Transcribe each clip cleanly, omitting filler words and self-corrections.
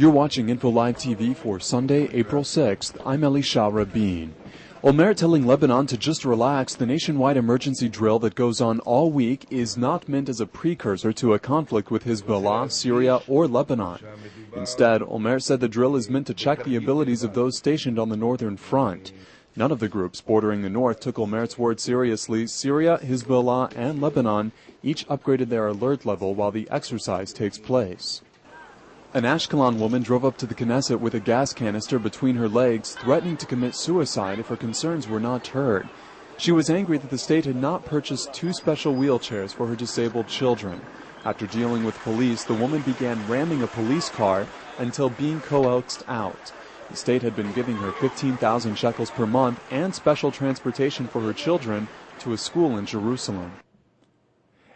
You're watching Info Live TV for Sunday, April 6th. I'm Elisha Rabin. Olmert telling Lebanon to just relax. The nationwide emergency drill that goes on all week is not meant as a precursor to a conflict with Hezbollah, Syria, or Lebanon. Instead, Olmert said the drill is meant to check the abilities of those stationed on the northern front. None of the groups bordering the north took Olmert's word seriously. Syria, Hezbollah, and Lebanon each upgraded their alert level while the exercise takes place. An Ashkelon woman drove up to the Knesset with a gas canister between her legs, threatening to commit suicide if her concerns were not heard. She was angry that the state had not purchased 2 special wheelchairs for her disabled children. After dealing with police, the woman began ramming a police car until being coaxed out. The state had been giving her 15,000 shekels per month and special transportation for her children to a school in Jerusalem.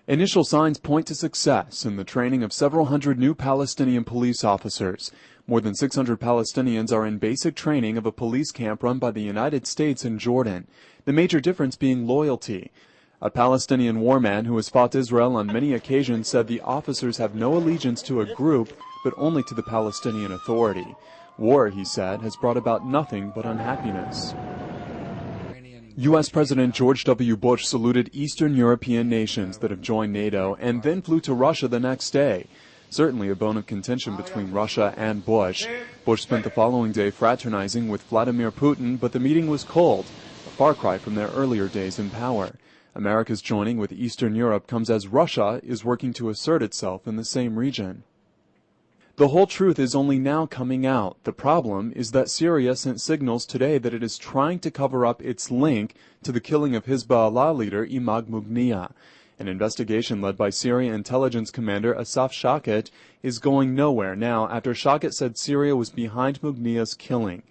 Initial signs point to success in the training of several hundred new Palestinian police officers. More than 600 Palestinians are in basic training of a police camp run by the United States and Jordan, the major difference being loyalty. A Palestinian war man who has fought Israel on many occasions said the officers have no allegiance to a group, but only to the Palestinian Authority. War, he said, has brought about nothing but unhappiness. U.S. President George W. Bush saluted Eastern European nations that have joined NATO and then flew to Russia the next day. Certainly a bone of contention between Russia and Bush. Bush spent the following day fraternizing with Vladimir Putin, but the meeting was cold, a far cry from their earlier days in power. America's joining with Eastern Europe comes as Russia is working to assert itself in the same region. The whole truth is only now coming out. The problem is that Syria sent signals today that it is trying to cover up its link to the killing of Hezbollah leader Mugniyah. An investigation led by Syrian intelligence commander Asaf Shaket is going nowhere now after Shaket said Syria was behind Mugniyah's killing.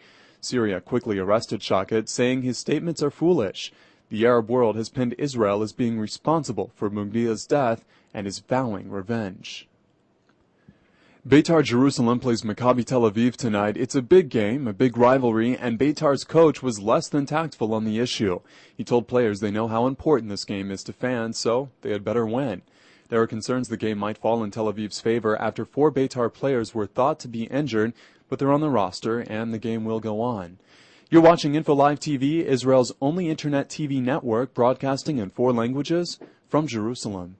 Syria quickly arrested Shaket, saying his statements are foolish. The Arab world has pinned Israel as being responsible for Mugniyah's death and is vowing revenge. Beitar Jerusalem plays Maccabi Tel-Aviv tonight. It's a big game, a big rivalry, and Beitar's coach was less than tactful on the issue. He told players they know how important this game is to fans, so they had better win. There are concerns the game might fall in Tel Aviv's favor after 4 Beitar players were thought to be injured, but they're on the roster and the game will go on. You're watching Info Live TV, Israel's only internet TV network broadcasting in 4 languages from Jerusalem.